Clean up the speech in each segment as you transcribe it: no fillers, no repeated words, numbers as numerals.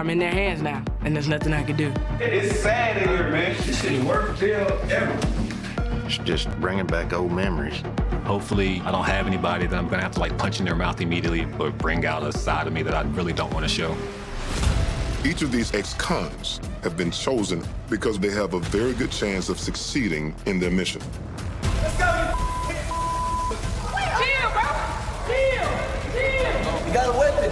I'm in their hands now, and there's nothing I can do. It's sad in here, man. This shit is worst jail ever. It's just bringing back old memories. Hopefully, I don't have anybody that I'm gonna have to like punch in their mouth immediately or bring out a side of me that I really don't want to show. Each of these ex-cons have been chosen because they have a very good chance of succeeding in their mission. Let's go, Chill, bro. Chill. you got a weapon.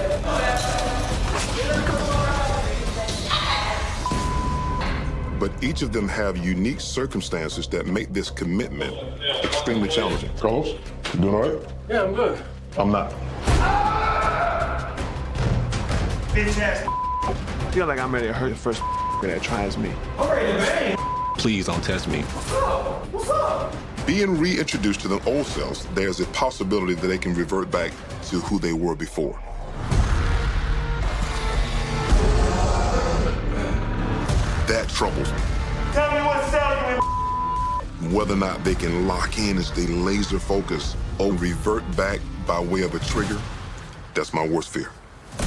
But each of them have unique circumstances that make this commitment extremely challenging. Carlos, you doing all right? Yeah, I'm good. I'm not. Bitch ass. I feel like I'm ready to hurt the first that tries me. I'm ready to bang. Please don't test me. What's up? Being reintroduced to their old selves, there's a possibility that they can revert back to who they were before. That troubles me. Tell me what cell you in. Whether or not they can lock in as they laser focus or revert back by way of a trigger, that's my worst fear.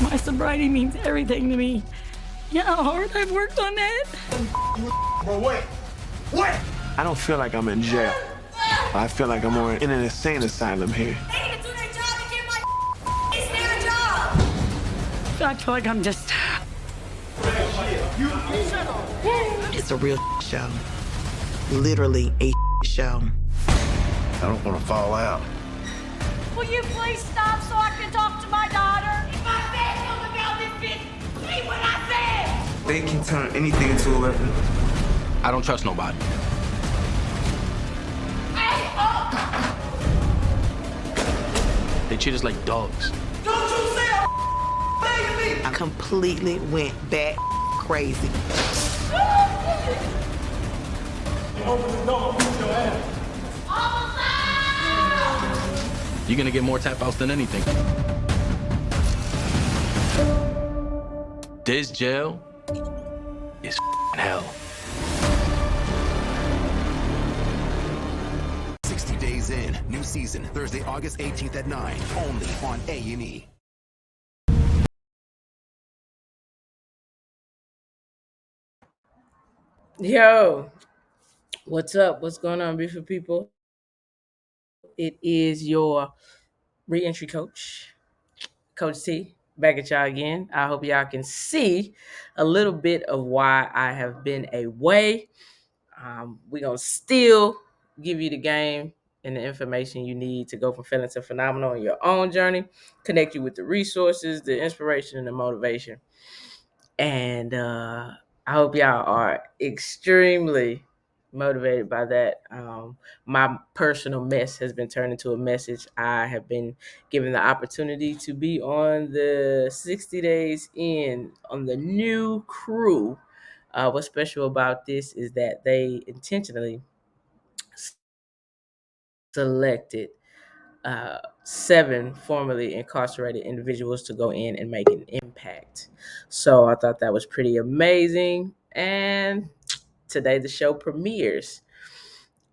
My sobriety means everything to me. You know how hard I've worked on that? Bro, wait. What? I don't feel like I'm in jail. I feel like I'm more in an insane asylum here. They need to do their job and get my it's their job. I feel like I'm just... It's a real show. Literally a show. I don't want to fall out. Will you please stop so I can talk to my daughter? If I said something about this bitch, see what I said! They can turn anything into a weapon. I don't trust nobody. Hey, oh! They treat us like dogs. Don't you say a thing to me. I completely went bat crazy. Open the door, beat your ass. You're gonna get more tap outs than anything. This jail is hell. 60 Days In, new season, Thursday, August 18th at 9, only on A&E. Yo, what's up? What's going on, beautiful people? It is your reentry coach, Coach T, back at y'all again. I hope y'all can see a little bit of why I have been away. We're going to still give you the game and the information you need to go from felon to phenomenal on your own journey, connect you with the resources, the inspiration, and the motivation. And I hope y'all are extremely motivated by that. My personal mess has been turned into a message. I have been given the opportunity to be on the 60 Days In on the new crew. What's special about this is that they intentionally selected 7 formerly incarcerated individuals to go in and make an impact. So I thought that was pretty amazing. And today the show premieres.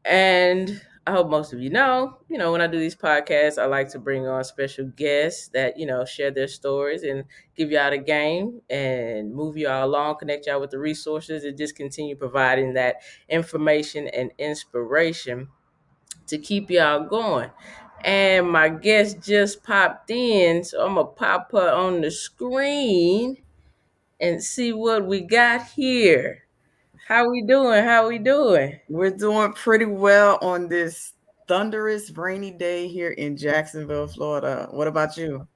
And I hope most of you know, when I do these podcasts, I like to bring on special guests that, share their stories and give y'all the game and move y'all along, connect y'all with the resources, and just continue providing that information and inspiration to keep y'all going. And my guest just popped in, so I'm gonna pop her on the screen and see what we got here. How we doing? How we doing? We're doing pretty well on this thunderous, rainy day here in Jacksonville, Florida. What about you?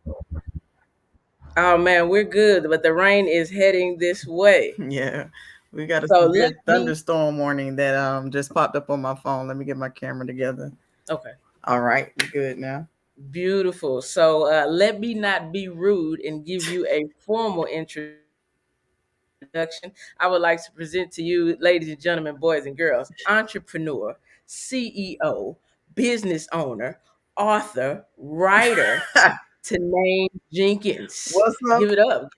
Oh man, we're good, but the rain is heading this way. Yeah, we got a So severe thunderstorm warning that just popped up on my phone. Let me get my camera together. Okay. All right, we're good now. Beautiful. So let me not be rude and give you a formal introduction. I would like to present to you, ladies and gentlemen, boys and girls, entrepreneur, CEO, business owner, author, writer, Tanaine Jenkins. What's up? Give it up.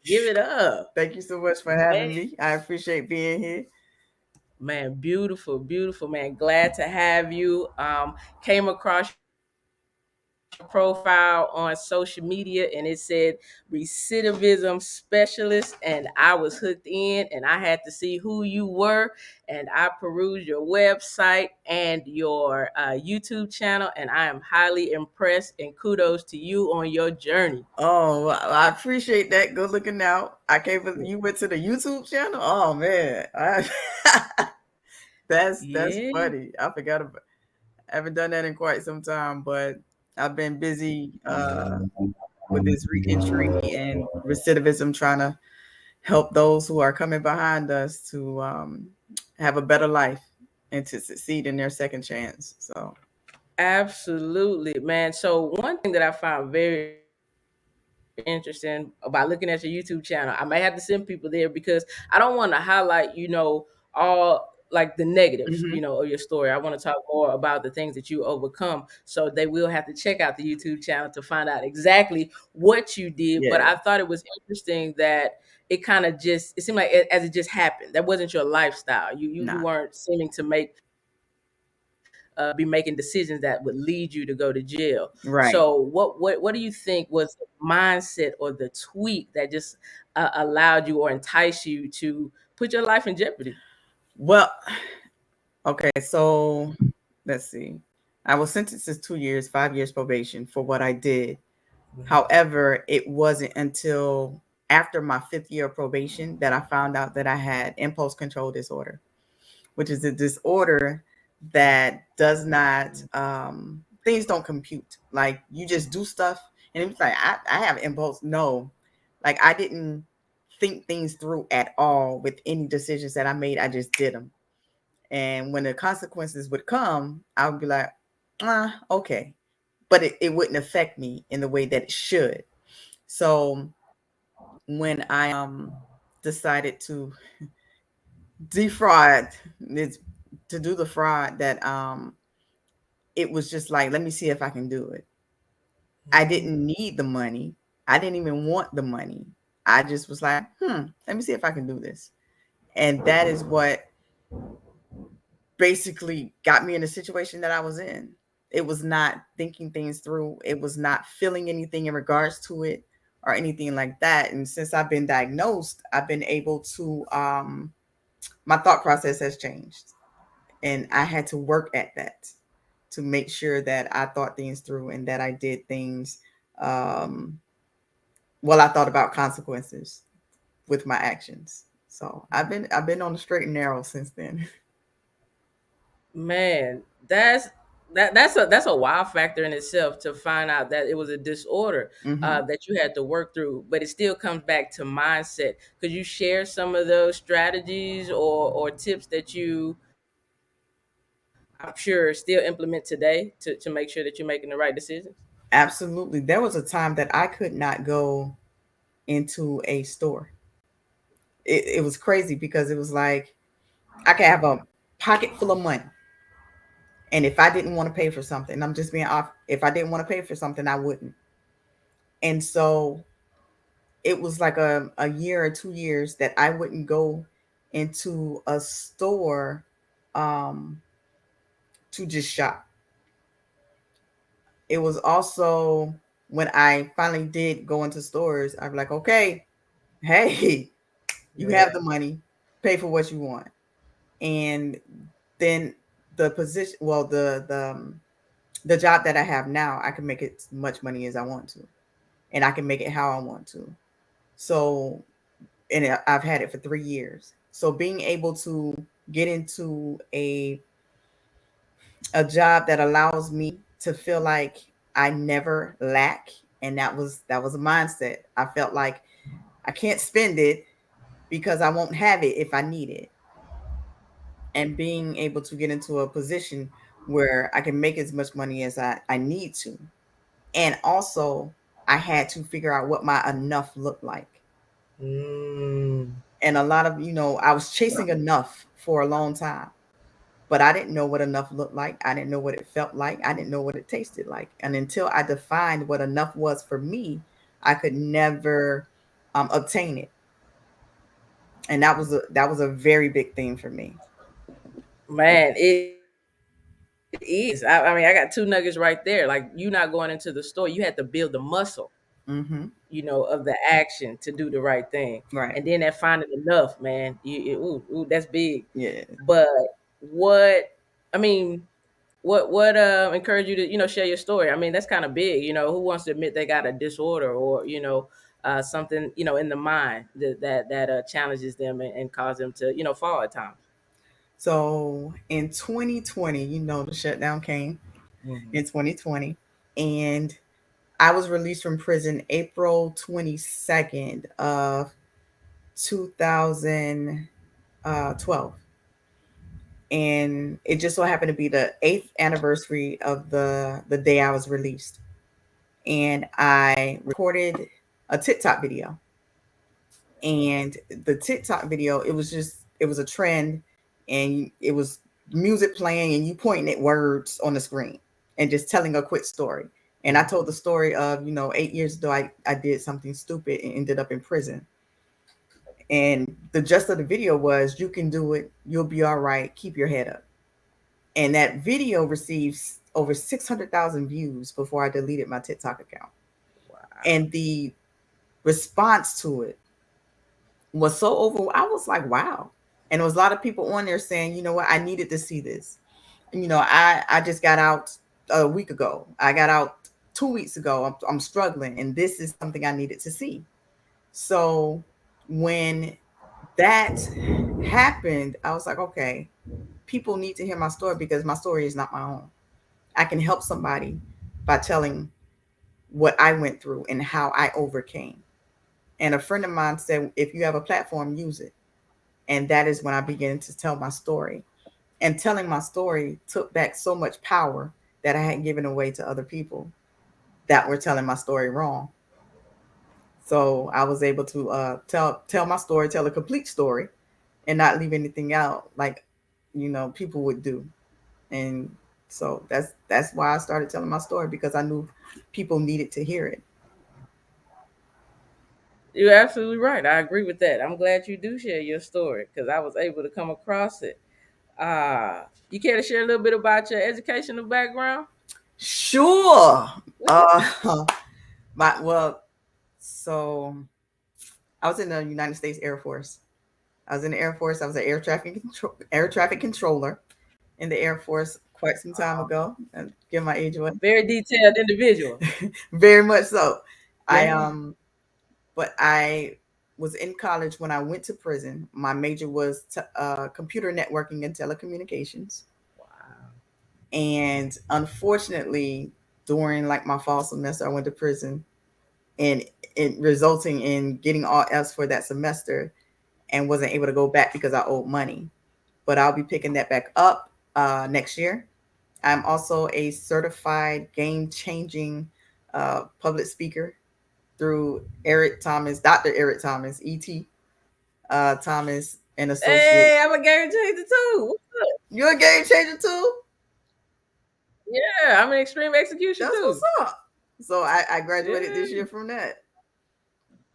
Give it up. Thank you so much for having me. I appreciate being here. Man, beautiful, beautiful, man. Glad to have you. Came across profile on social media, and it said recidivism specialist, and I was hooked in, and I had to see who you were, and I perused your website and your YouTube channel, and I am highly impressed, and kudos to you on your journey. Oh, I appreciate that. Good looking out. I can't believe you went to the YouTube channel. Oh man, that's Yeah. funny. I forgot about. I haven't done that in quite some time, but I've been busy with this reentry and recidivism, trying to help those who are coming behind us to have a better life and to succeed in their second chance. So Absolutely, man. So one thing that I found very interesting about looking at your YouTube channel, I may have to send people there because I don't want to highlight, all like the negatives, Mhm. of your story. I want to talk more about the things that you overcome. So they will have to check out the YouTube channel to find out exactly what you did. But Yeah, I thought it was interesting that it kind of just, it seemed like as it just happened. That wasn't your lifestyle. You nah, weren't seeming to be making decisions that would lead you to go to jail. right. So what do you think was the mindset or the tweak that just allowed you or enticed you to put your life in jeopardy? Well, okay, so let's see. I was sentenced to 2 years, 5 years probation for what I did. However, it wasn't until after my 5th year of probation that I found out that I had impulse control disorder, which is a disorder that does not things don't compute. Like you just do stuff and it's like I have impulse. No, like I didn't think things through at all with any decisions that I made. I just did them. And when the consequences would come, I would be like, okay. But it wouldn't affect me in the way that it should. So when I decided to defraud, it's to do the fraud, that it was just like, let me see if I can do it. I didn't need the money. I didn't even want the money. I just was like, let me see if I can do this. And that is what basically got me in the situation that I was in. It was not thinking things through. It was not feeling anything in regards to it or anything like that. And since I've been diagnosed, I've been able to my thought process has changed. And I had to work at that to make sure that I thought things through and that I did things um I thought about consequences with my actions. So I've been on the straight and narrow since then. Man, that's a wow factor in itself to find out that it was a disorder Hmm. that you had to work through, but it still comes back to mindset. Could you share some of those strategies or tips that you, I'm sure, still implement today to make sure that you're making the right decisions? Absolutely. There was a time that I could not go into a store. It was crazy because it was like I could have a pocket full of money. And if I didn't want to pay for something, I'm just being off. If I didn't want to pay for something, I wouldn't. And so it was like a year or 2 years that I wouldn't go into a store um, to just shop. It was also when I finally did go into stores, I'm like, okay, hey, you have the money, pay for what you want. And then the position, the job that I have now, I can make it as much money as I want to, and I can make it how I want to. So, and I've had it for 3 years. So being able to get into a job that allows me to feel like I never lack, and that was a mindset. I felt like I can't spend it because I won't have it if I need it. And being able to get into a position where I can make as much money as I need to. And also, I had to figure out what my enough looked like. Mm. And a lot of, I was chasing enough for a long time, but I didn't know what enough looked like. I didn't know what it felt like. I didn't know what it tasted like. And until I defined what enough was for me, I could never obtain it. And that was a very big thing for me. Man, It is. I mean, I got two nuggets right there. Like, you not going into the store, you had to build the muscle, Mm-hmm. of the action to do the right thing. Right. And then that finding enough, man. Ooh, that's big. Yeah. But what I mean, what encouraged you to share your story? I mean, that's kind of big. Who wants to admit they got a disorder or something in the mind that challenges them and cause them to fall at times. So in 2020, the shutdown came in 2020, and I was released from prison April 22nd of 2012. And it just so happened to be the 8th anniversary of the day I was released. And I recorded a TikTok video. And the TikTok video, it was a trend, and it was music playing and you pointing at words on the screen and just telling a quick story. And I told the story of, 8 years ago, I did something stupid and ended up in prison. And the gist of the video was, you can do it. You'll be all right. Keep your head up. And that video receives over 600,000 views before I deleted my TikTok account. Wow. And the response to it was so I was like, wow. And there was a lot of people on there saying, you know what, I needed to see this. And, I just got out a week ago. I got out 2 weeks ago. I'm struggling, and this is something I needed to see. So when that happened, I was like, okay, people need to hear my story because my story is not my own. I can help somebody by telling what I went through and how I overcame. And a friend of mine said, if you have a platform, use it. And that is when I began to tell my story. And telling my story took back so much power that I had given away to other people that were telling my story wrong. So I was able to tell my story, tell a complete story, and not leave anything out like, people would do. And so that's why I started telling my story, because I knew people needed to hear it. You're absolutely right. I agree with that. I'm glad you do share your story because I was able to come across it. You care to share a little bit about your educational background? Sure. So I was in the United States Air Force. I was in the Air Force. I was an air traffic controller in the Air Force quite some time ago. And give my age away. Very detailed individual. Very much so. Yeah. But I was in college when I went to prison. My major was computer networking and telecommunications. Wow. And unfortunately, during like my fall semester, I went to prison, and it resulting in getting all F's for that semester, and wasn't able to go back because I owed money. But I'll be picking that back up next year. I'm also a certified game-changing public speaker through Dr. Eric Thomas, E.T. Thomas and Associates. Hey, I'm a game changer too. What's up? You're a game changer too? Yeah, I'm an extreme execution That's too. What's up? So I graduated this year from that.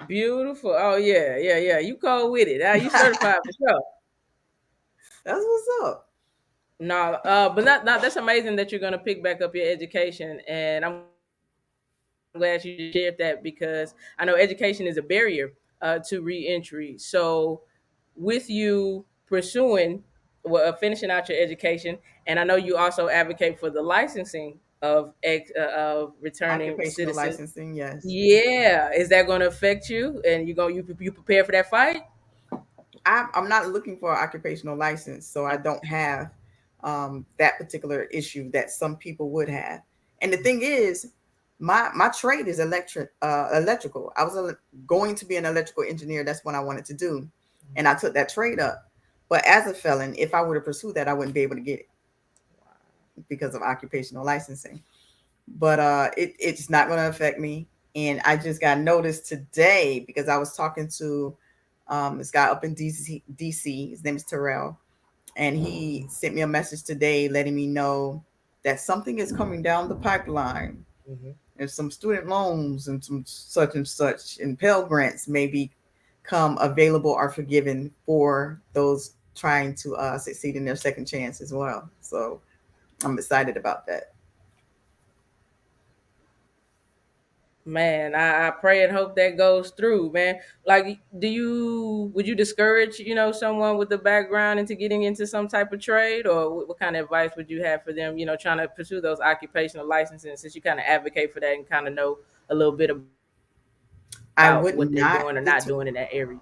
Beautiful. Oh yeah. You cold with it. You certified for sure. That's what's up. No, but not that's amazing that you're gonna pick back up your education, and I'm glad you shared that because I know education is a barrier to reentry. So, with you pursuing, finishing out your education, and I know you also advocate for the licensing of returning Occupational citizens. licensing, yes. Yeah, is that going to affect you? And you prepare for that fight? I'm not looking for an occupational license, so I don't have that particular issue that some people would have. And the thing is, my trade is electrical. I was going to be an electrical engineer. That's what I wanted to do, and I took that trade up. But as a felon, if I were to pursue that, I wouldn't be able to get it because of occupational licensing. But it's not going to affect me. And I just got notice today because I was talking to this guy up in DC. His name is Terrell, and he sent me a message today letting me know that something is coming down the pipeline. Mm-hmm. And some student loans and some such and Pell Grants may become available or forgiven for those trying to succeed in their second chance as well. So I'm excited about that. Man, I pray and hope that goes through, man. Like, would you discourage, someone with a background into getting into some type of trade, or what kind of advice would you have for them, trying to pursue those occupational licenses, since you kind of advocate for that and kind of know a little bit I about would what they're not doing or not deter, doing in that area?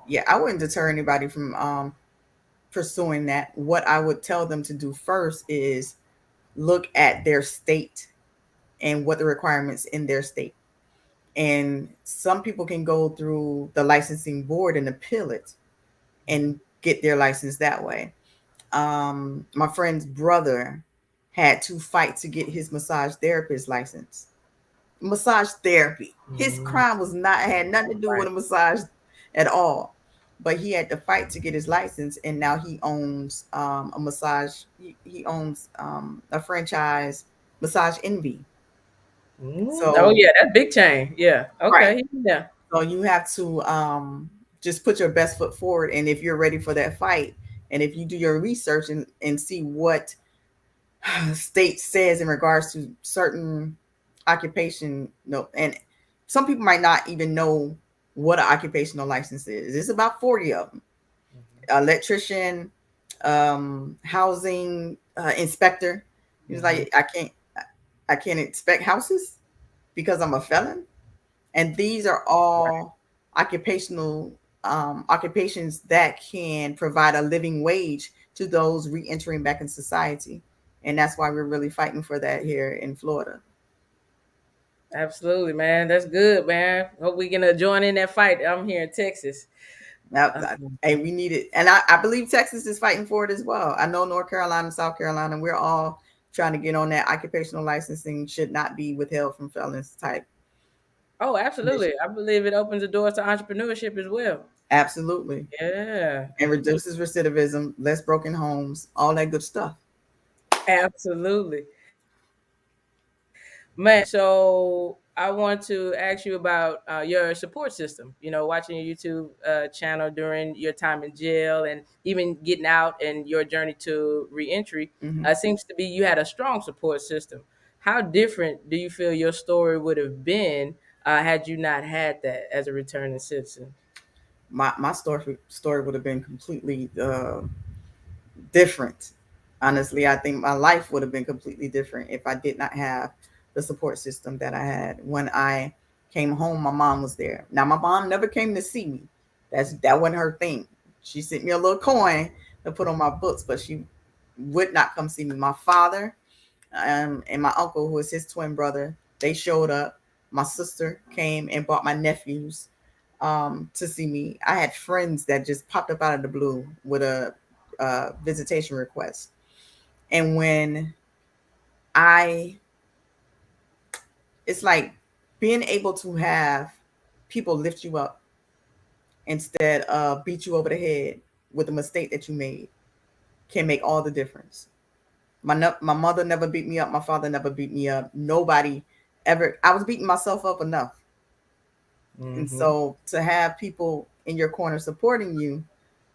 yeah, I wouldn't deter anybody from pursuing that. What I would tell them to do first is look at their state and what the requirements in their state. And some people can go through the licensing board and appeal it and get their license that way. My friend's brother had to fight to get his massage therapist license. Massage therapy. His crime was not had nothing to do with a massage at all. But he had to fight to get his license, and now he owns a massage. He owns a franchise, Massage Envy. Oh So yeah, that's big chain. Yeah. right. Okay. Yeah. So you have to just put your best foot forward, and if you're ready for that fight, and if you do your research and see what state says in regards to certain occupation, no, and some people might not even know what an occupational license is. It's about 40 of them. Electrician, housing inspector. He's like, I can't inspect houses because I'm a felon. And these are all occupational occupations that can provide a living wage to those re-entering back in society. And that's why we're really fighting for that here in Florida. Absolutely, man. That's good, man. Hope we can join in that fight. I'm here in Texas. Now, hey, we need it. And I believe Texas is fighting for it as well. I know North Carolina, South Carolina, we're all trying to get on that. Occupational licensing should not be withheld from felons type. Oh, absolutely. I believe it opens the doors to entrepreneurship as well. Absolutely. Yeah. And reduces recidivism, less broken homes, all that good stuff. Absolutely. Man, so I want to ask you about your support system. Watching your YouTube channel during your time in jail and even getting out and your journey to reentry, seems to be you had a strong support system. How different do you feel your story would have been had you not had that as a returning citizen? My story would have been completely different. Honestly, I think my life would have been completely different if I did not have the support system that I had. When I came home, my mom was there. Now, my mom never came to see me. That wasn't her thing. She sent me a little coin to put on my books, but she would not come see me. My father and my uncle, who was his twin brother, they showed up. My sister came and brought my nephews to see me. I had friends that just popped up out of the blue with a visitation request. And when it's like being able to have people lift you up instead of beat you over the head with a mistake that you made can make all the difference. My mother never beat me up. My father never beat me up. Nobody ever. I was beating myself up enough. And so to have people in your corner supporting you,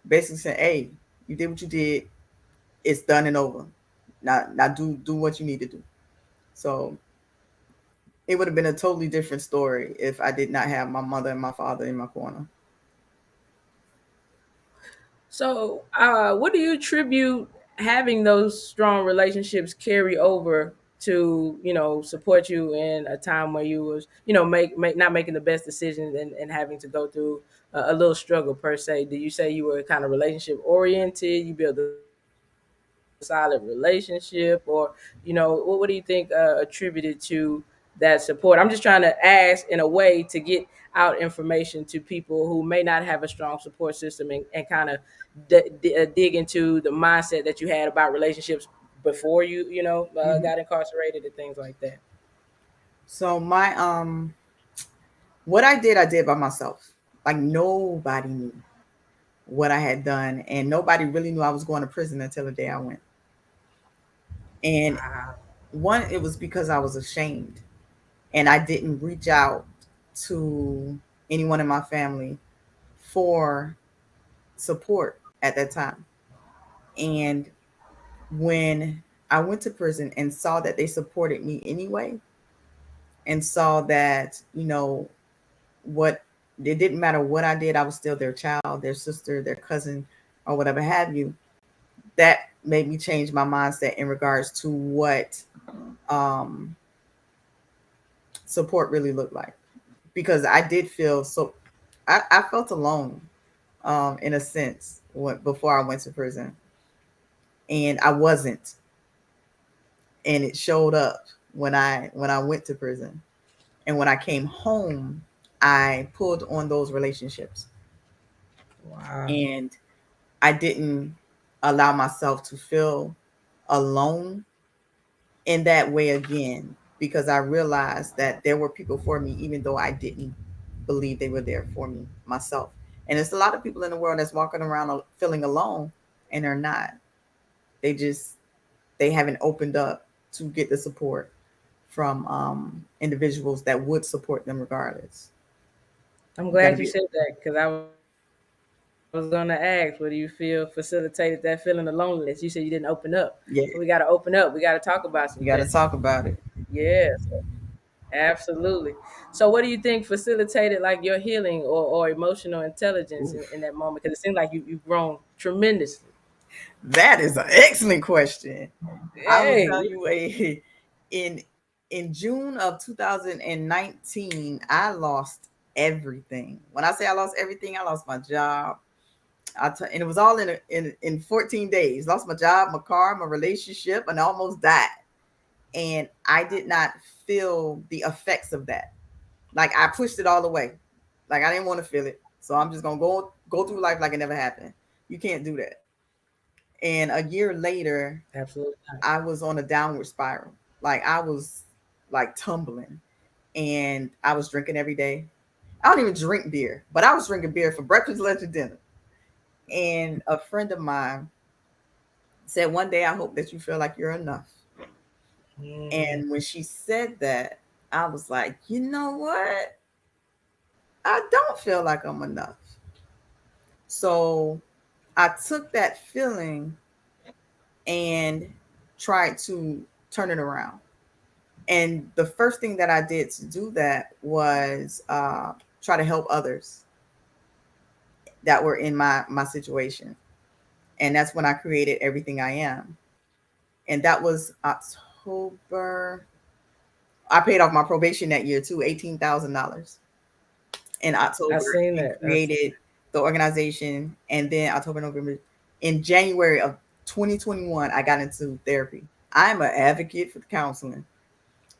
basically saying, "Hey, you did what you did. It's done and over. Now do what you need to do." So it would have been a totally different story if I did not have my mother and my father in my corner. So, what do you attribute having those strong relationships carry over to, support you in a time where you was, make not making the best decisions and having to go through a little struggle per se? Do you say you were kind of relationship oriented? You built a solid relationship, or what do you think attributed to that support? I'm just trying to ask in a way to get out information to people who may not have a strong support system, and kind of dig into the mindset that you had about relationships before got incarcerated and things like that. So my what I did by myself. Like nobody knew what I had done, and nobody really knew I was going to prison until the day I went. And Wow. one, it was because I was ashamed and I didn't reach out to anyone in my family for support at that time. And when I went to prison and saw that they supported me anyway, and saw that, what it didn't matter what I did, I was still their child, their sister, their cousin, or whatever have you. That made me change my mindset in regards to what support really looked like. Because I did feel so, I felt alone, in a sense, before I went to prison, and I wasn't, and it showed up when I went to prison, and when I came home, I pulled on those relationships, Wow. and I didn't allow myself to feel alone in that way again, because I realized that there were people for me, even though I didn't believe they were there for me myself. And there's a lot of people in the world that's walking around feeling alone, and they're not. They haven't opened up to get the support from individuals that would support them regardless. I'm You got to glad you be. said that because I was gonna ask, what do you feel facilitated that feeling of loneliness? You said you didn't open up, Yeah, so we got to open up. We got to talk about some you got to things. talk about it. Yes, absolutely. So, what do you think facilitated like your healing or emotional intelligence in that moment? Because it seems like you've grown tremendously. That is an excellent question. I will tell Hey, you, in in June of 2019, I lost everything. When I say I lost everything, I lost my job. And it was all in 14 days. Lost my job, my car, my relationship, and I almost died. And I did not feel the effects of that. Like, I pushed it all away. Like, I didn't want to feel it. So I'm just gonna go through life like it never happened. You can't do that. And a year later, absolutely. I was on a downward spiral. Like, I was like tumbling, and I was drinking every day. I don't even drink beer, but I was drinking beer for breakfast, lunch, and dinner. And a friend of mine said, "One day I hope that you feel like you're enough." Mm, And when she said that, I was like, you know what? I don't feel like I'm enough. So I took that feeling and tried to turn it around. And the first thing that I did to do that was try to help others that were in my situation. And that's when I created Everything I Am. And that was October. I paid off my probation that year too, $18,000 in I October, seen and that. created the organization. And then October, November, in January of 2021, I got into therapy. I'm an advocate for counseling.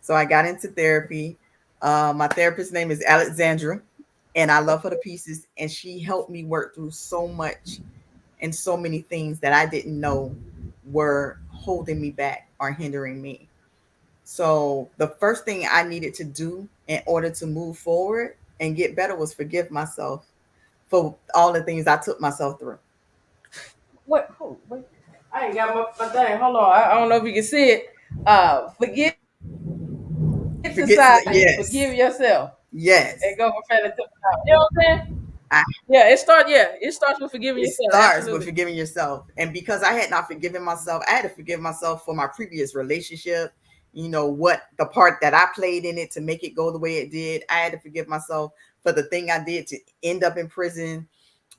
So I got into therapy. My therapist's name is Alexandra, and I love her to pieces. And she helped me work through so much and so many things that I didn't know were holding me back or hindering me. So the first thing I needed to do in order to move forward and get better was forgive myself for all the things I took myself through. What? Wait. I ain't got my thing. Hold on. I don't know if you can see it. Forgive Forget, society. yes, Forgive yourself. And yes. go from failure to power. You know what I'm saying? I, Yeah, it starts with forgiving it yourself. starts with Absolutely. forgiving yourself. And because I had not forgiven myself, I had to forgive myself for my previous relationship. What the part that I played in it to make it go the way it did. I had to forgive myself for the thing I did to end up in prison.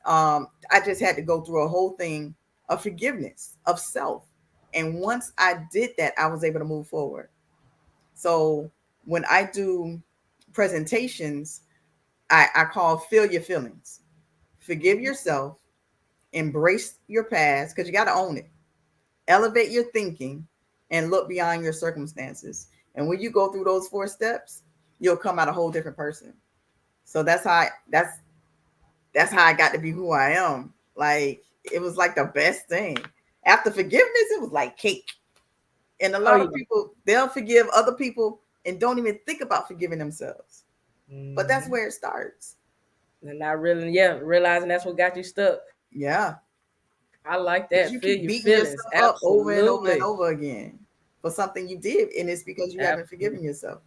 I just had to go through a whole thing of forgiveness of self. And once I did that, I was able to move forward. So when I do presentations, I call Feel Your Feelings. Forgive yourself, embrace your past, because you got to own it. Elevate your thinking and look beyond your circumstances. And when you go through those 4 steps, you'll come out a whole different person. So that's how I got to be who I am. Like, it was like the best thing. After forgiveness, it was like cake. And a Oh lot yeah. of people, they'll forgive other people and don't even think about forgiving themselves. But that's Mm-hmm. where it starts. And not really, yeah, realizing that's what got you stuck. Yeah. I like Because that. you Feel keep your beating feelings. yourself up over and over and Absolutely. over again for something you did. And it's because you haven't Absolutely. forgiven yourself.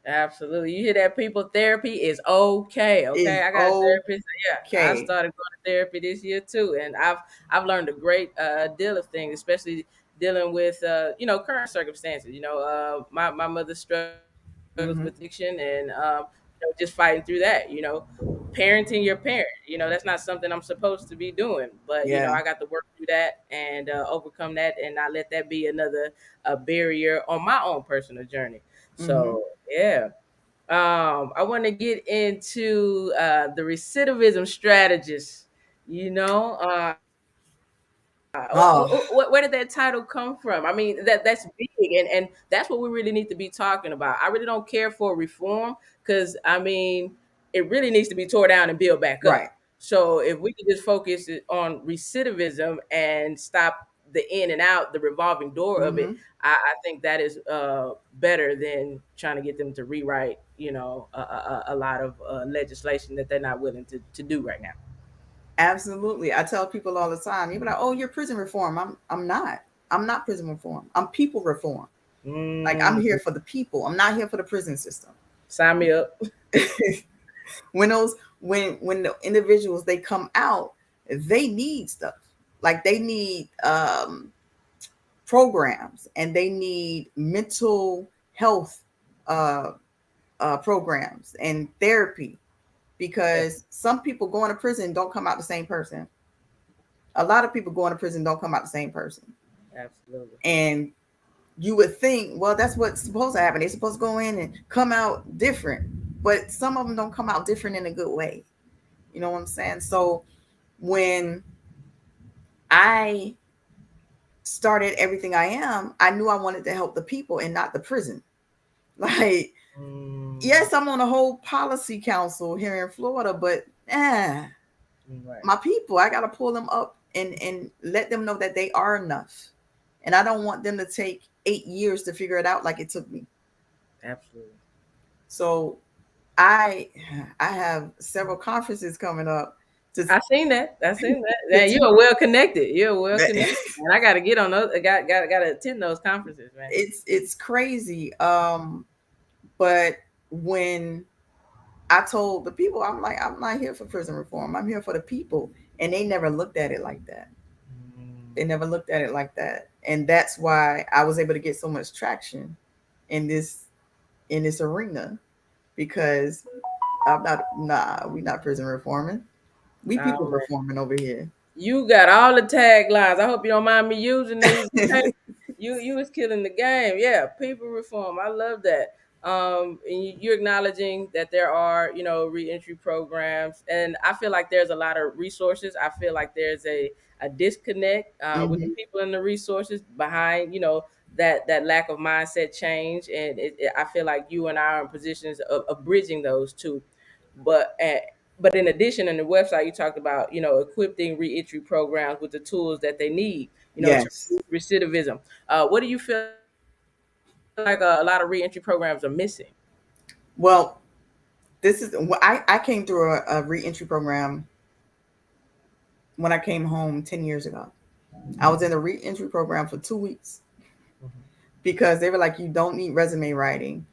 Absolutely. You hear that, people? Therapy is okay. Okay. It's I got a therapist. Yeah, I okay. started going to therapy this year too, and I've learned a great deal of things, especially dealing with current circumstances. My mother struggles with addiction, and just fighting through that. Parenting your parent. That's not something I'm supposed to be doing, but Yeah. I got to work through that and overcome that, and not let that be another barrier on my own personal journey. So yeah. I want to get into the recidivism strategist. You know, Oh, where did that title come from? I mean, that's big, and that's what we really need to be talking about. I really don't care for reform because I mean, it really needs to be tore down and built back right. up. So if we could just focus on recidivism and stop the in and out, the revolving door of it, I think that is better than trying to get them to rewrite, a lot of legislation that they're not willing to do right now. Absolutely. I tell people all the time, you're like, oh, you're prison reform. I'm not. I'm not prison reform. I'm people reform. Like I'm here for the people. I'm not here for the prison system. Sign me up. when the individuals they come out, they need stuff. Like they need programs, and they need mental health programs and therapy, because some people going to prison don't come out the same person. A lot of people going to prison don't come out the same person. Absolutely. And you would think, well, that's what's supposed to happen. They're supposed to go in and come out different, but some of them don't come out different in a good way. You know what I'm saying? So when I started everything I am, I knew I wanted to help the people and not the prison. Like, yes, I'm on a whole policy council here in Florida, but my people, I got to pull them up and let them know that they are enough. And I don't want them to take 8 years to figure it out like it took me. Absolutely. So I have several conferences coming up. I seen that. Yeah, you are well connected. You're well connected, and I got to get on those. I got to attend those conferences, man. It's crazy. But when I told the people, I'm like, I'm not here for prison reform. I'm here for the people, and they never looked at it like that. They never looked at it like that, and that's why I was able to get so much traction in this arena, because I'm not. Nah, we not prison reforming. We people reforming over here. You got all the taglines. I hope you don't mind me using these. You was killing the game. Yeah, people reform. I love that. And you're acknowledging that there are, reentry programs, and I feel like there's a lot of resources. I feel like there's a disconnect with the people and the resources behind, that lack of mindset change. And I feel like you and I are in positions of bridging those two. But in addition, on the website, you talked about, equipping reentry programs with the tools that they need, to reduce recidivism. What do you feel like a lot of reentry programs are missing? Well, this is I came through a reentry program when I came home 10 years ago. I was in a reentry program for 2 weeks because they were like, you don't need resume writing.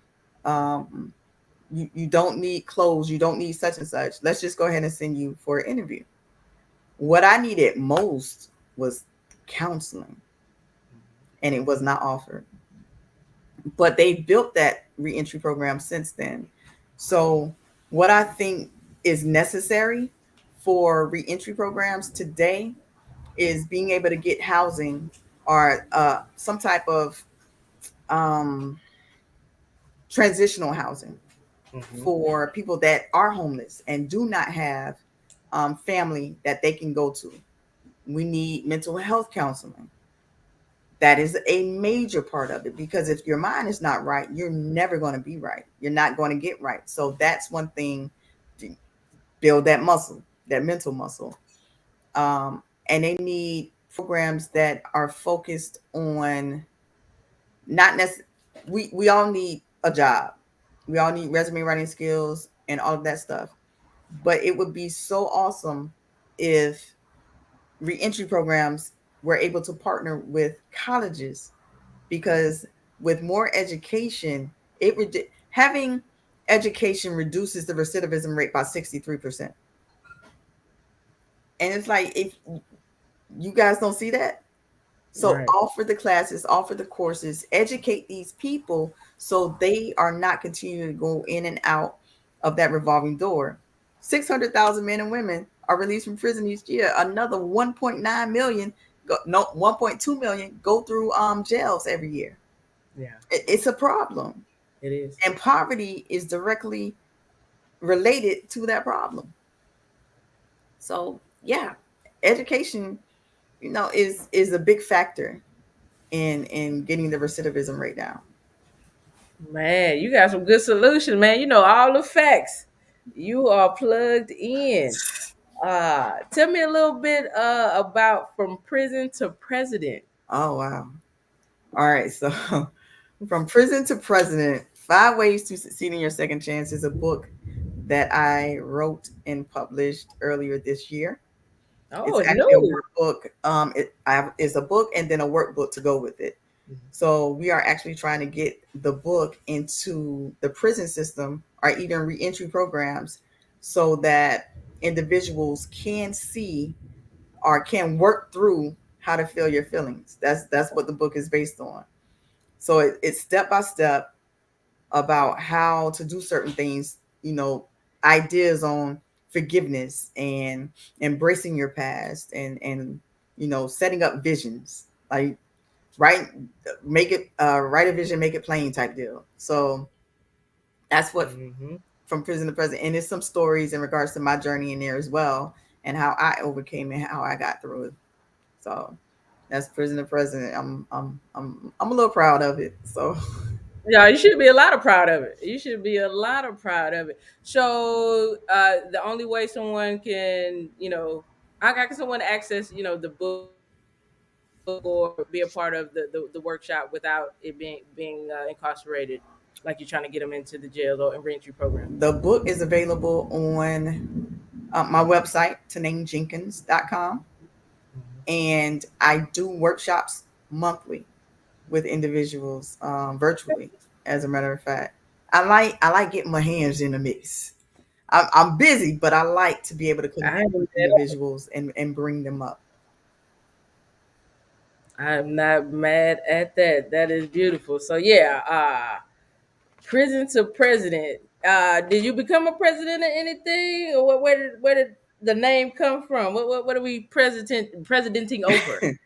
You don't need clothes. You don't need such and such. Let's just go ahead and send you for an interview. What I needed most was counseling, and it was not offered. But they built that reentry program since then. So what I think is necessary for reentry programs today is being able to get housing or some type of transitional housing for people that are homeless and do not have family that they can go to. We need mental health counseling. That is a major part of it, because if your mind is not right, you're never going to be right. You're not going to get right. So that's one thing, to build that muscle, that mental muscle. And they need programs that are focused on not necessarily, we all need a job. We all need resume writing skills and all of that stuff. But it would be so awesome if reentry programs were able to partner with colleges, because with more education, having education reduces the recidivism rate by 63%. And it's like, if you guys don't see that, So Right. offer the classes, offer the courses, educate these people so they are not continuing to go in and out of that revolving door. 600,000 men and women are released from prison each year. Another 1.9 million, 1.2 million go through jails every year. Yeah, It's a problem. it is. And poverty is directly related to that problem. So yeah, education, is a big factor in getting the recidivism rate down. Man, you got some good solutions, man. You know all the facts. You are plugged in. Tell me a little bit about from prison to president. Oh wow. All right, so from prison to president, 5 ways to succeed in your second chance is a book that I wrote and published earlier this year. Oh, It's it's actually a new. workbook. It's a book and then a workbook to go with it. So we are actually trying to get the book into the prison system or even reentry programs so that individuals can see or can work through how to feel your feelings. That's what the book is based on. So it's step by step about how to do certain things, ideas on forgiveness and embracing your past and setting up visions, like write make it write a vision, make it plain type deal. So that's what from prison to present. And there's some stories in regards to my journey in there as well and how I overcame and how I got through it. So that's prison to president. I'm a little proud of it. So Yeah, you should be a lot of proud of it. You should be a lot of proud of it. So the only way someone can, how can someone access, the book or be a part of the workshop without it being incarcerated, like you're trying to get them into the jail or in reentry program? the book is available on my website, TanaineJenkins.com. And I do workshops monthly with individuals virtually. As a matter of fact, I like getting my hands in the mix. I'm busy, but I like to be able to I connect with am individuals and bring them up. I'm not mad at that. That is beautiful. So yeah, prison to president. Did you become a president or anything, or where did the name come from? What are we presidenting over?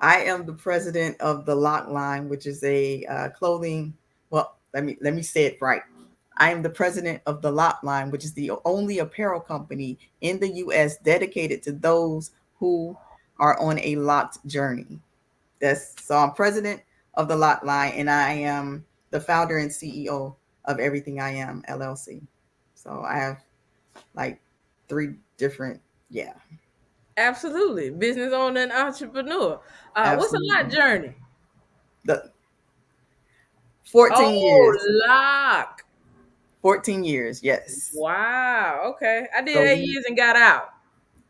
I am the president of the Lock Line, which is a clothing. Well, let me say it right. I am the president of the Lock Line, which is the only apparel company in the U.S. dedicated to those who are on a locked journey. So I'm president of the Lock Line, and I am the founder and CEO of Everything I Am LLC. So I have like three different, yeah, Absolutely, business owner and entrepreneur. What's a lot absolutely. journey? The 14 Oh, years. lock. 14 years, yes. Wow. Okay, I did So 8 years and got out.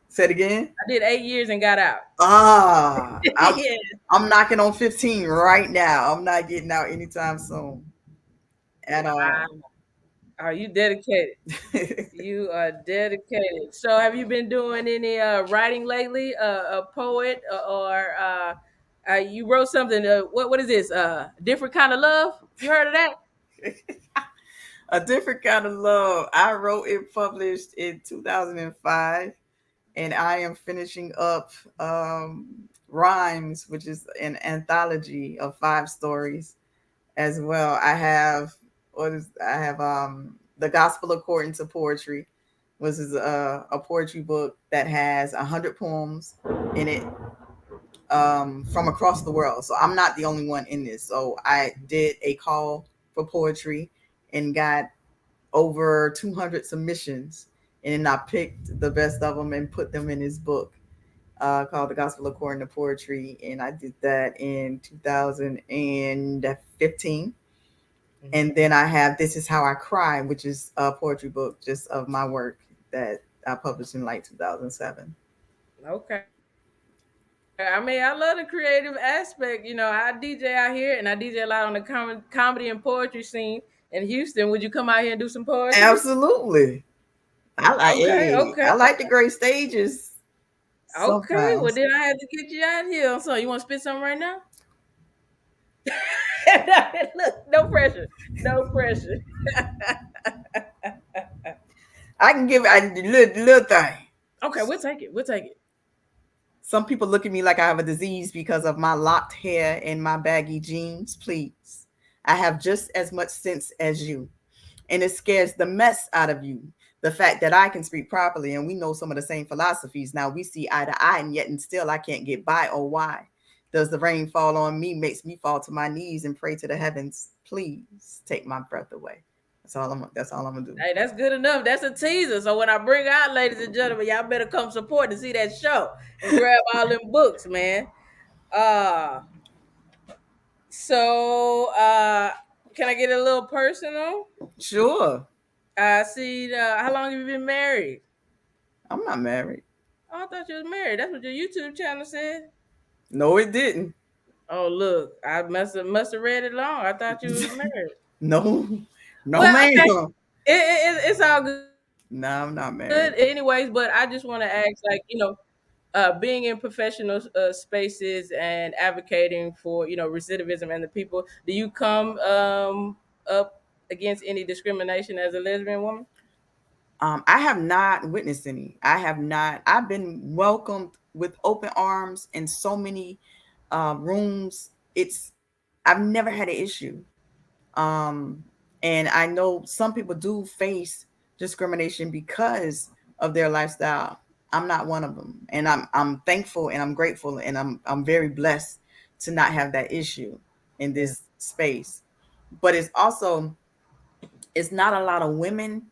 said again. I did 8 years and got out. Ah, I'm Yeah. I'm knocking on 15 right now. I'm not getting out anytime soon at all. Wow. Are you dedicated? You are dedicated. So, have you been doing any writing lately? A poet or you wrote something? What is this? Different kind of love. You heard of that? A different kind of love. I wrote it published in 2005, and I am finishing up Rhymes, which is an anthology of 5 stories as well. I have The Gospel According to Poetry, which is a poetry book that has 100 poems in it from across the world. So I'm not the only one in this. So I did a call for poetry and got over 200 submissions, and then I picked the best of them and put them in this book called The Gospel According to Poetry, and I did that in 2015. And then I have This Is How I Cry, which is a poetry book just of my work that I published in like 2007. Okay. I mean, I love the creative aspect. I DJ out here, and I DJ a lot on the comedy and poetry scene in Houston. Would you come out here and do some poetry? Absolutely. I like Okay. hey, Okay. I like the great stages. Okay, well Sometimes. then I have to get you out here. So you want to spit something right now? Look, no pressure, no pressure. I can give a little thing. Okay, we'll take it. We'll take it. Some people look at me like I have a disease because of my locked hair and my baggy jeans. Please. I have just as much sense as you. And it scares the mess out of you. The fact that I can speak properly and we know some of the same philosophies. Now we see eye to eye, and yet and still I can't get by. Oh, why? Does the rain fall on me? Makes me fall to my knees and pray to the heavens. Please take my breath away. That's all I'm gonna do. Hey, that's good enough. That's a teaser. So when I bring out, ladies and gentlemen, y'all better come support to see that show and grab all them books, man. So can I get a little personal? Sure. I see. How long have you been married? I'm not married. Oh, I thought you was married. That's what your YouTube channel said. No, it didn't. Oh, look, I must have read it long. I thought you was married. No, Well, ma'am. okay. It's all good. No, I'm not married. Good, anyways. But I just want to ask, being in professional spaces and advocating for recidivism and the people, do you come up against any discrimination as a lesbian woman? I have not witnessed any. I have not. I've been welcomed with open arms in so many rooms. I've never had an issue. And I know some people do face discrimination because of their lifestyle. I'm not one of them, and I'm thankful and I'm grateful and I'm very blessed to not have that issue in this space. But it's not a lot of women,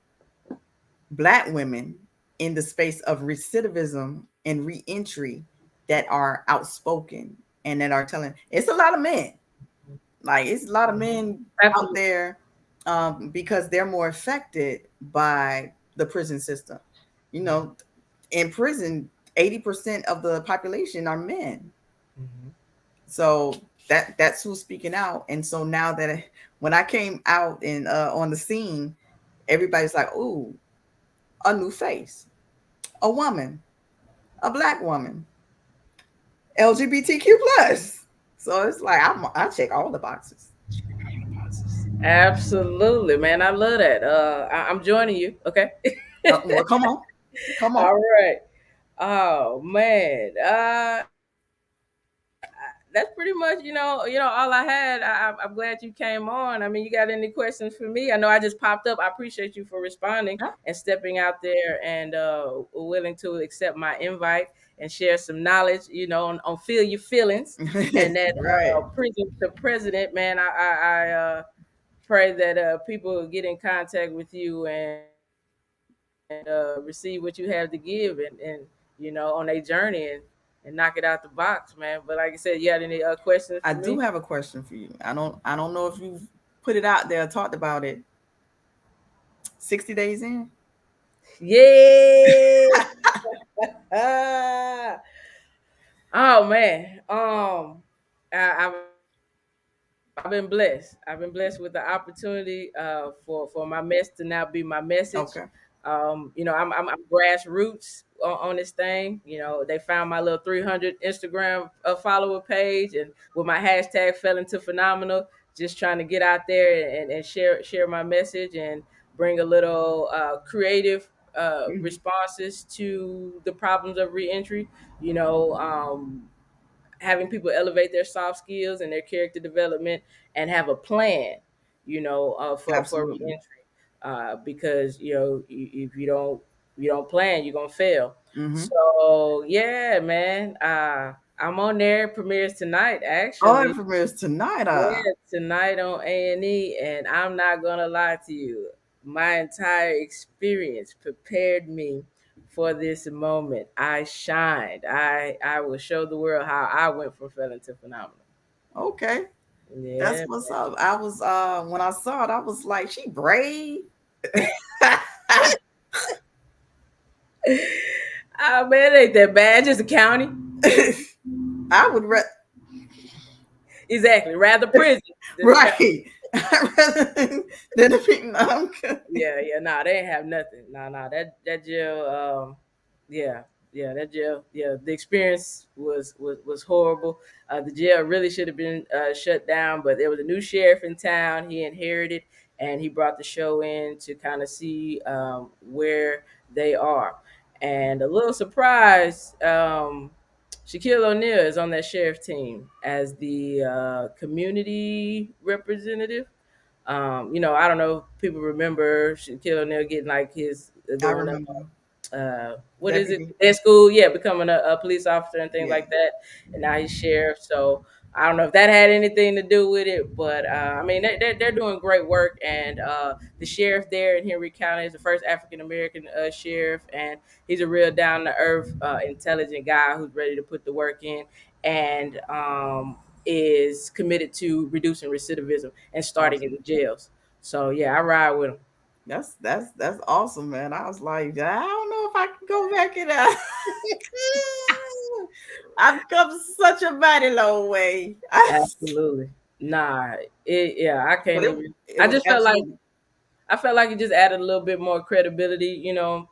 Black women, in the space of recidivism and reentry that are outspoken and that are telling. It's a lot of men. Like, it's a lot of men out there because they're more affected by the prison system. In prison, 80% of the population are men. So that's who's speaking out. And so now that when I came out and on the scene, everybody's like, "Ooh, a new face, a woman, a Black woman, LGBTQ plus." So it's like I check all the boxes. Absolutely, man. I love that. I'm joining you. Okay. Well, come on. All right. Oh man. That's pretty much, all I had. I'm glad you came on. I mean, you got any questions for me? I know I just popped up. I appreciate you for responding and stepping out there and willing to accept my invite and share some knowledge, on feel your feelings and that Right. prison to president, man. I pray that people get in contact with you and receive what you have to give and on their journey and knock it out the box, man. But like I said, you had any questions for I me? do have a question for you. I don't know if you've put it out there, talked about it. 60 days in? Yeah. Oh man. I've been blessed. I've been blessed with the opportunity for my mess to now be my message. Okay. I'm grassroots on this thing. They found my little 300 Instagram follower page, and with my hashtag Felon to Phenomenal, just trying to get out there and share my message and bring a little creative responses to the problems of reentry. Having people elevate their soft skills and their character development and have a plan, for Absolutely. reentry. Because if you don't plan, you're gonna fail. Mhm. So yeah, man. I'm on there. It premieres tonight, Oh, actually. it premieres tonight. Yeah, tonight on A&E, and I'm not gonna lie to you. My entire experience prepared me for this moment. I shined. I will show the world how I went from felon to phenomenal. Okay. Yeah, That's what's up. I was when I saw it, I was like, she brave. Oh man, it ain't that bad. Just a county. I would exactly rather prison. Right. Than the yeah, nah, they ain't have nothing. Nah, that jail. Yeah, Yeah, that jail. Yeah, the experience was horrible. The jail really should have been shut down, but there was a new sheriff in town. He inherited, and he brought the show in to kind of see where they are. And a little surprise, Shaquille O'Neal is on that sheriff team as the community representative. I don't know if people remember Shaquille O'Neal getting like his I going remember. what is it? Deputy. At school, yeah, becoming a police officer and things Yeah. like that. And now he's sheriff. So I don't know if that had anything to do with it, but I mean, they're doing great work. And the sheriff there in Henry County is the first African American sheriff, and he's a real down to earth, intelligent guy who's ready to put the work in, and is committed to reducing recidivism and starting in Awesome. the jails. So yeah, I ride with him. That's awesome, man. I was like, I don't know if I can go back in. I've come such a mighty long way. Absolutely. Nah, yeah, I can't But even. it I was just felt like absolutely. it just added a little bit more credibility, Mhm.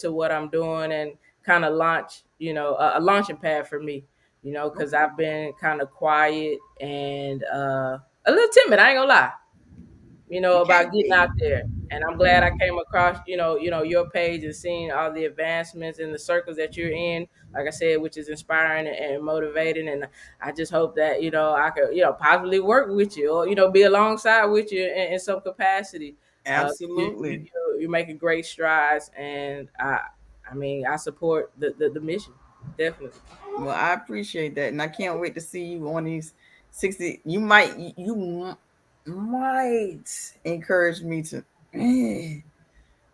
to what I'm doing, and kind of launch, a launching pad for me, because Okay. I've been kind of quiet and a little timid. I ain't gonna lie, You about can't getting be. out there. And I'm glad I came across, your page and seeing all the advancements in the circles that you're in, like I said, which is inspiring and motivating. And I just hope that, I could, possibly work with you or, be alongside with you in some capacity. Absolutely. You're making great strides, and I mean, I support the mission. Definitely. Well, I appreciate that, and I can't wait to see you on these 60. You might encourage me to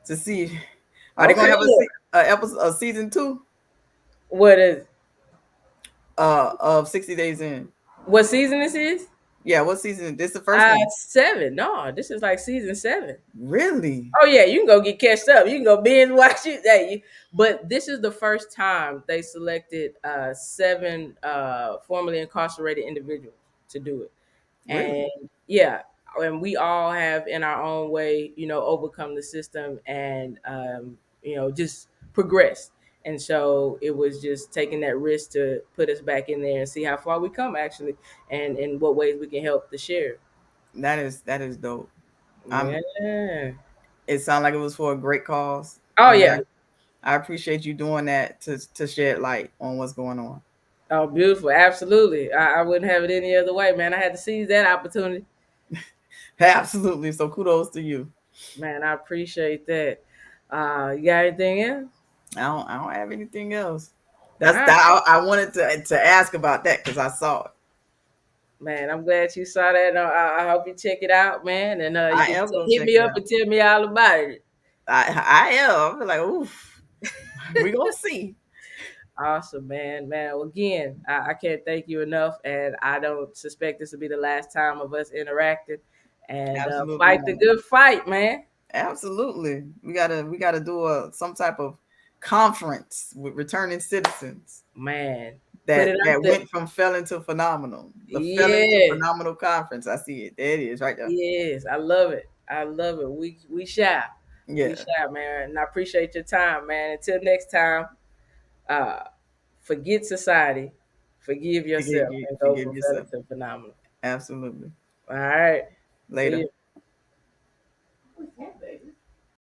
see. Are they gonna Okay. have a episode, a season 2 What is, of 60 Days In? what season this is? Yeah, what season? This the first one. 7. No, this is like season 7. Really? Oh yeah, you can go get catched up. You can go binge watch it. But this is the first time they selected 7 formerly incarcerated individuals to do it. Really? And yeah, and we all have in our own way, overcome the system and just progress. And so it was just taking that risk to put us back in there and see how far we come actually, and in what ways we can help the share. That is dope. I'm. Yeah. It sounded like it was for a great cause, Oh and yeah. I appreciate you doing that to shed light on what's going on. Oh, beautiful. Absolutely. I wouldn't have it any other way, man. I had to seize that opportunity. Absolutely. So kudos to you. Man, I appreciate that. You got anything else? I don't have anything else. All That's right. that. I wanted to ask about that because I saw it. Man, I'm glad you saw that. I hope you check it out, man. And you I can am gonna hit check me it up out. and tell me all about it. I am. I'm like, oof. We gonna see. Awesome, man. Man, well, again, I can't thank you enough. And I don't suspect this will be the last time of us interacting. And Absolutely fight the not. good fight, man. Absolutely. We gotta do some type of conference with returning citizens Man, put it that out there. went from felon to phenomenal. The felon to Yeah. phenomenal conference. I see it. There it is, right there. Yes, I love it. I love it. We shall. We Yeah. shall, man. And I appreciate your time, man. Until next time, uh, forget society, forgive yourself, and go Forgive from felon yourself. to phenomenal. Absolutely. All right. See Later. you.